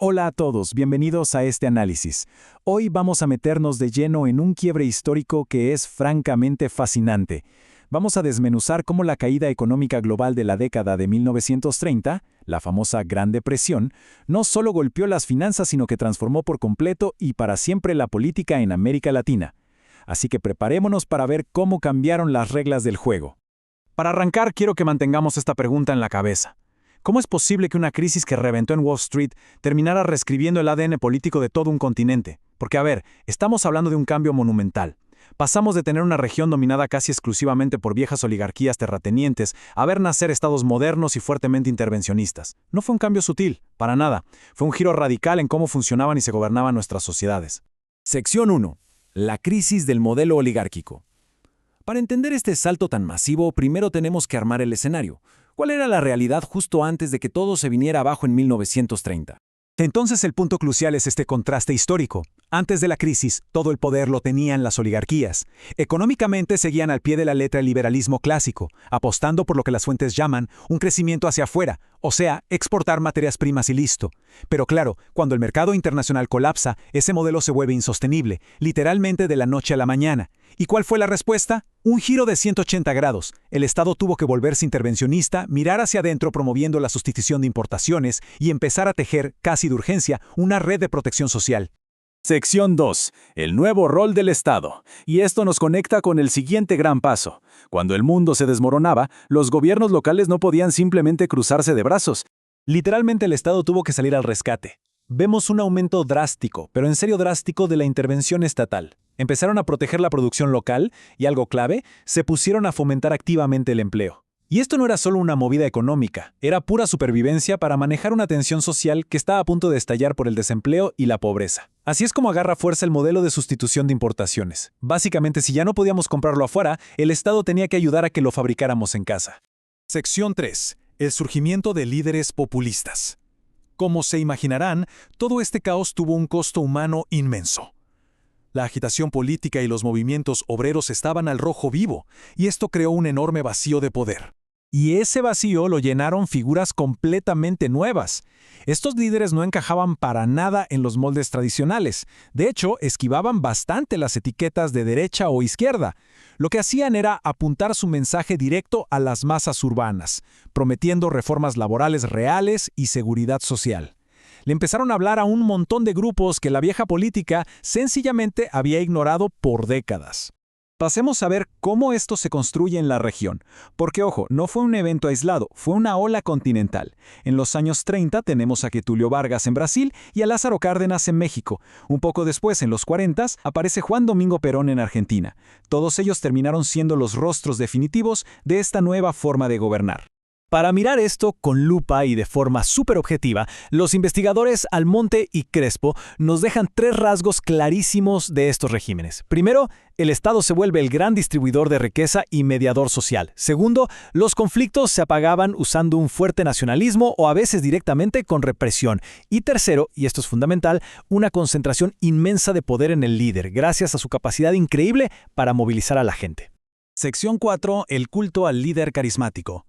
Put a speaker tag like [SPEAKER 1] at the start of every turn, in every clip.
[SPEAKER 1] Hola a todos, bienvenidos a este análisis. Hoy vamos a meternos de lleno en un quiebre histórico que es francamente fascinante. Vamos a desmenuzar cómo la caída económica global de la década de 1930, la famosa Gran Depresión, no solo golpeó las finanzas sino que transformó por completo y para siempre la política en América Latina. Así que preparémonos para ver cómo cambiaron las reglas del juego. Para arrancar, quiero que mantengamos esta pregunta en la cabeza. ¿Cómo es posible que una crisis que reventó en Wall Street terminara reescribiendo el ADN político de todo un continente? Porque, estamos hablando de un cambio monumental. Pasamos de tener una región dominada casi exclusivamente por viejas oligarquías terratenientes a ver nacer estados modernos y fuertemente intervencionistas. No fue un cambio sutil, para nada. Fue un giro radical en cómo funcionaban y se gobernaban nuestras sociedades. Sección 1. La crisis del modelo oligárquico. Para entender este salto tan masivo, primero tenemos que armar el escenario. ¿Cuál era la realidad justo antes de que todo se viniera abajo en 1930? Entonces el punto crucial es este contraste histórico. Antes de la crisis, todo el poder lo tenían las oligarquías. Económicamente seguían al pie de la letra el liberalismo clásico, apostando por lo que las fuentes llaman un crecimiento hacia afuera, o sea, exportar materias primas y listo. Pero claro, cuando el mercado internacional colapsa, ese modelo se vuelve insostenible, literalmente de la noche a la mañana. ¿Y cuál fue la respuesta? Un giro de 180 grados. El Estado tuvo que volverse intervencionista, mirar hacia adentro promoviendo la sustitución de importaciones y empezar a tejer, casi de urgencia, una red de protección social. Sección 2. El nuevo rol del Estado. Y esto nos conecta con el siguiente gran paso. Cuando el mundo se desmoronaba, los gobiernos locales no podían simplemente cruzarse de brazos. Literalmente el Estado tuvo que salir al rescate. Vemos un aumento drástico, pero en serio drástico, de la intervención estatal. Empezaron a proteger la producción local y, algo clave, se pusieron a fomentar activamente el empleo. Y esto no era solo una movida económica, era pura supervivencia para manejar una tensión social que estaba a punto de estallar por el desempleo y la pobreza. Así es como agarra fuerza el modelo de sustitución de importaciones. Básicamente, si ya no podíamos comprarlo afuera, el Estado tenía que ayudar a que lo fabricáramos en casa. Sección 3. El surgimiento de líderes populistas. Como se imaginarán, todo este caos tuvo un costo humano inmenso. La agitación política y los movimientos obreros estaban al rojo vivo, y esto creó un enorme vacío de poder. Y ese vacío lo llenaron figuras completamente nuevas. Estos líderes no encajaban para nada en los moldes tradicionales. De hecho, esquivaban bastante las etiquetas de derecha o izquierda. Lo que hacían era apuntar su mensaje directo a las masas urbanas, prometiendo reformas laborales reales y seguridad social. Le empezaron a hablar a un montón de grupos que la vieja política sencillamente había ignorado por décadas. Pasemos a ver cómo esto se construye en la región. Porque, ojo, no fue un evento aislado, fue una ola continental. En los años 30 tenemos a Getúlio Vargas en Brasil y a Lázaro Cárdenas en México. Un poco después, en los 40, aparece Juan Domingo Perón en Argentina. Todos ellos terminaron siendo los rostros definitivos de esta nueva forma de gobernar. Para mirar esto con lupa y de forma súper objetiva, los investigadores Almonte y Crespo nos dejan tres rasgos clarísimos de estos regímenes. Primero, el Estado se vuelve el gran distribuidor de riqueza y mediador social. Segundo, los conflictos se apagaban usando un fuerte nacionalismo o a veces directamente con represión. Y tercero, y esto es fundamental, una concentración inmensa de poder en el líder, gracias a su capacidad increíble para movilizar a la gente. Sección 4. El culto al líder carismático.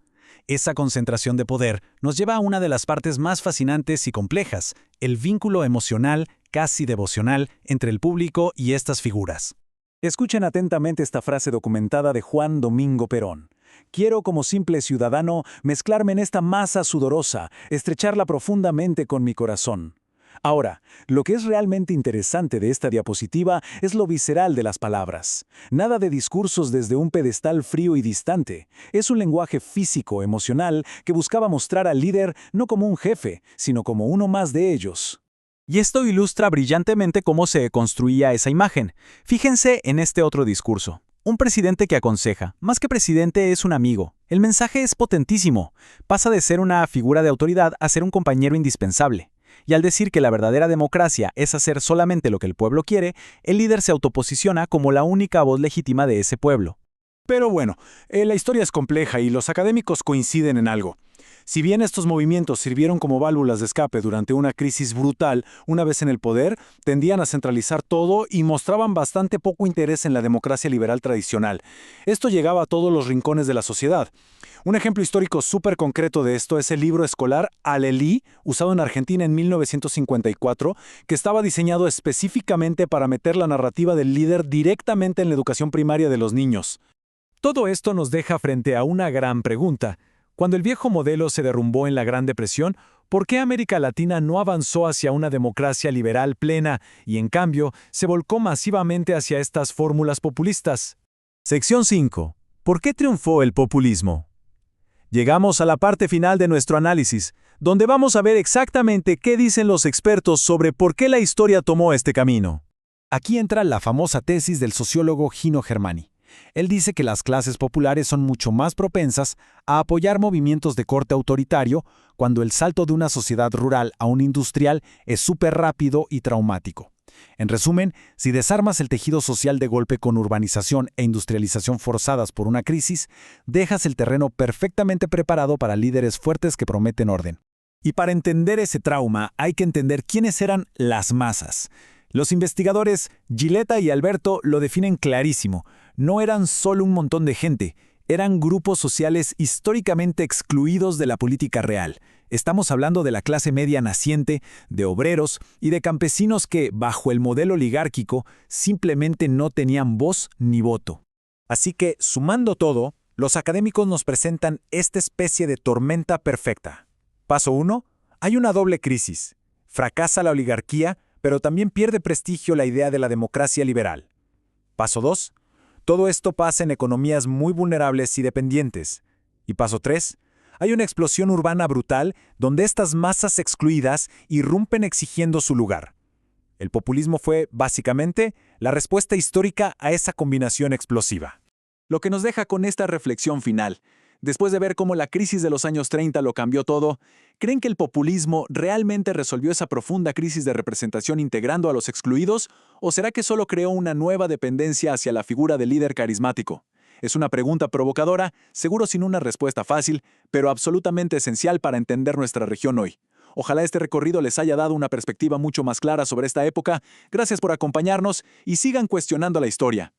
[SPEAKER 1] Esa concentración de poder nos lleva a una de las partes más fascinantes y complejas, el vínculo emocional, casi devocional, entre el público y estas figuras. Escuchen atentamente esta frase documentada de Juan Domingo Perón. Quiero, como simple ciudadano, mezclarme en esta masa sudorosa, estrecharla profundamente con mi corazón. Ahora, lo que es realmente interesante de esta diapositiva es lo visceral de las palabras. Nada de discursos desde un pedestal frío y distante. Es un lenguaje físico, emocional, que buscaba mostrar al líder no como un jefe, sino como uno más de ellos. Y esto ilustra brillantemente cómo se construía esa imagen. Fíjense en este otro discurso. Un presidente que aconseja, más que presidente es un amigo. El mensaje es potentísimo. Pasa de ser una figura de autoridad a ser un compañero indispensable. Y al decir que la verdadera democracia es hacer solamente lo que el pueblo quiere, el líder se autoposiciona como la única voz legítima de ese pueblo. Pero bueno, la historia es compleja y los académicos coinciden en algo. Si bien estos movimientos sirvieron como válvulas de escape durante una crisis brutal, una vez en el poder, tendían a centralizar todo y mostraban bastante poco interés en la democracia liberal tradicional. Esto llegaba a todos los rincones de la sociedad. Un ejemplo histórico súper concreto de esto es el libro escolar Alelí, usado en Argentina en 1954, que estaba diseñado específicamente para meter la narrativa del líder directamente en la educación primaria de los niños. Todo esto nos deja frente a una gran pregunta. Cuando el viejo modelo se derrumbó en la Gran Depresión, ¿por qué América Latina no avanzó hacia una democracia liberal plena y, en cambio, se volcó masivamente hacia estas fórmulas populistas? Sección 5. ¿Por qué triunfó el populismo? Llegamos a la parte final de nuestro análisis, donde vamos a ver exactamente qué dicen los expertos sobre por qué la historia tomó este camino. Aquí entra la famosa tesis del sociólogo Gino Germani. Él dice que las clases populares son mucho más propensas a apoyar movimientos de corte autoritario cuando el salto de una sociedad rural a un industrial es súper rápido y traumático. En resumen, si desarmas el tejido social de golpe con urbanización e industrialización forzadas por una crisis, dejas el terreno perfectamente preparado para líderes fuertes que prometen orden. Y para entender ese trauma, hay que entender quiénes eran las masas. Los investigadores Giletta y Alberto lo definen clarísimo. No eran solo un montón de gente, eran grupos sociales históricamente excluidos de la política real. Estamos hablando de la clase media naciente, de obreros y de campesinos que, bajo el modelo oligárquico, simplemente no tenían voz ni voto. Así que, sumando todo, los académicos nos presentan esta especie de tormenta perfecta. Paso 1. Hay una doble crisis. Fracasa la oligarquía, pero también pierde prestigio la idea de la democracia liberal. Paso 2. Todo esto pasa en economías muy vulnerables y dependientes. Y paso 3. Hay una explosión urbana brutal donde estas masas excluidas irrumpen exigiendo su lugar. El populismo fue, básicamente, la respuesta histórica a esa combinación explosiva. Lo que nos deja con esta reflexión final. Después de ver cómo la crisis de los años 30 lo cambió todo, ¿creen que el populismo realmente resolvió esa profunda crisis de representación integrando a los excluidos? ¿O será que solo creó una nueva dependencia hacia la figura del líder carismático? Es una pregunta provocadora, seguro sin una respuesta fácil, pero absolutamente esencial para entender nuestra región hoy. Ojalá este recorrido les haya dado una perspectiva mucho más clara sobre esta época. Gracias por acompañarnos y sigan cuestionando la historia.